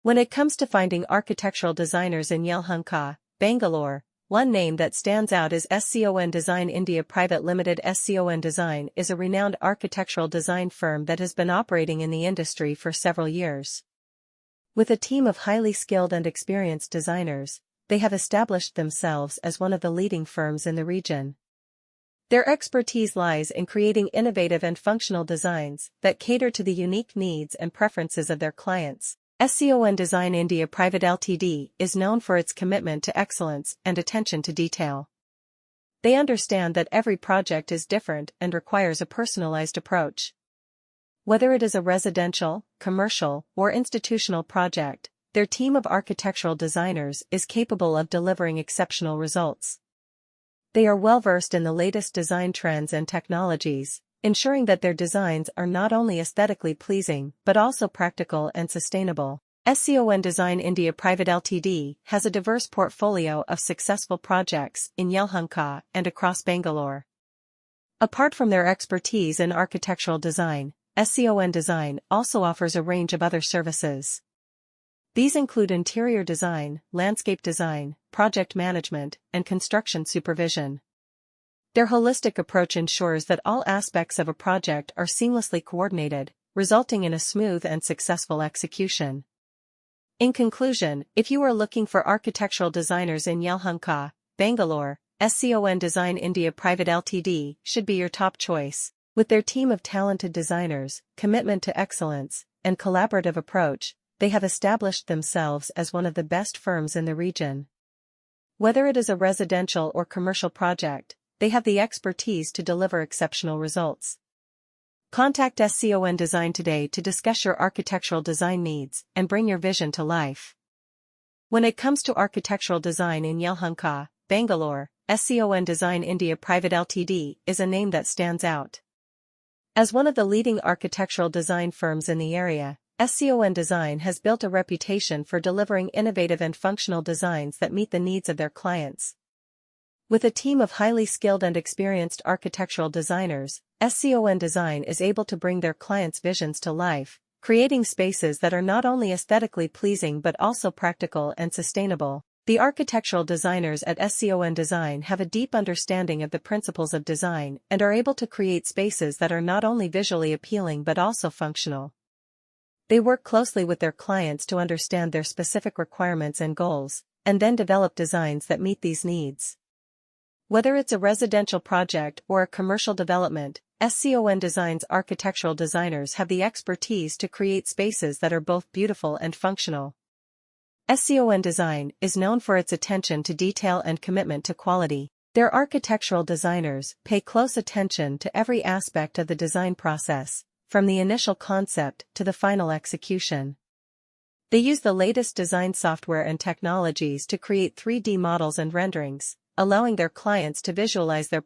When it comes to finding architectural designers in Yelahanka, Bangalore, one name that stands out is SCON Design India Private Limited. SCON Design is a renowned architectural design firm that has been operating in the industry for several years. With a team of highly skilled and experienced designers, they have established themselves as one of the leading firms in the region. Their expertise lies in creating innovative and functional designs that cater to the unique needs and preferences of their clients. SCON Design India Private Ltd is known for its commitment to excellence and attention to detail. They understand that every project is different and requires a personalized approach. Whether it is a residential, commercial, or institutional project, their team of architectural designers is capable of delivering exceptional results. They are well versed in the latest design trends and technologies, ensuring that their designs are not only aesthetically pleasing but also practical and sustainable. SCON Design India Private Ltd has a diverse portfolio of successful projects in Yelahanka and across Bangalore. Apart from their expertise in architectural design, SCON Design also offers a range of other services. These include interior design, landscape design, project management, and construction supervision. Their holistic approach ensures that all aspects of a project are seamlessly coordinated, resulting in a smooth and successful execution. In conclusion, if you are looking for architectural designers in Yelahanka, Bangalore, SCON Design India Private Ltd should be your top choice. With their team of talented designers, commitment to excellence, and collaborative approach, they have established themselves as one of the best firms in the region. Whether it is a residential or commercial project, they have the expertise to deliver exceptional results. Contact SCON Design today to discuss your architectural design needs and bring your vision to life. When it comes to architectural design in Yelahanka, Bangalore, SCON Design India Private Ltd is a name that stands out. As one of the leading architectural design firms in the area, SCON Design has built a reputation for delivering innovative and functional designs that meet the needs of their clients. With a team of highly skilled and experienced architectural designers, SCON Design is able to bring their clients' visions to life, creating spaces that are not only aesthetically pleasing but also practical and sustainable. The architectural designers at SCON Design have a deep understanding of the principles of design and are able to create spaces that are not only visually appealing but also functional. They work closely with their clients to understand their specific requirements and goals, and then develop designs that meet these needs. Whether it's a residential project or a commercial development, SCON Design's architectural designers have the expertise to create spaces that are both beautiful and functional. SCON Design is known for its attention to detail and commitment to quality. Their architectural designers pay close attention to every aspect of the design process, from the initial concept to the final execution. They use the latest design software and technologies to create 3D models and renderings, allowing their clients to visualize their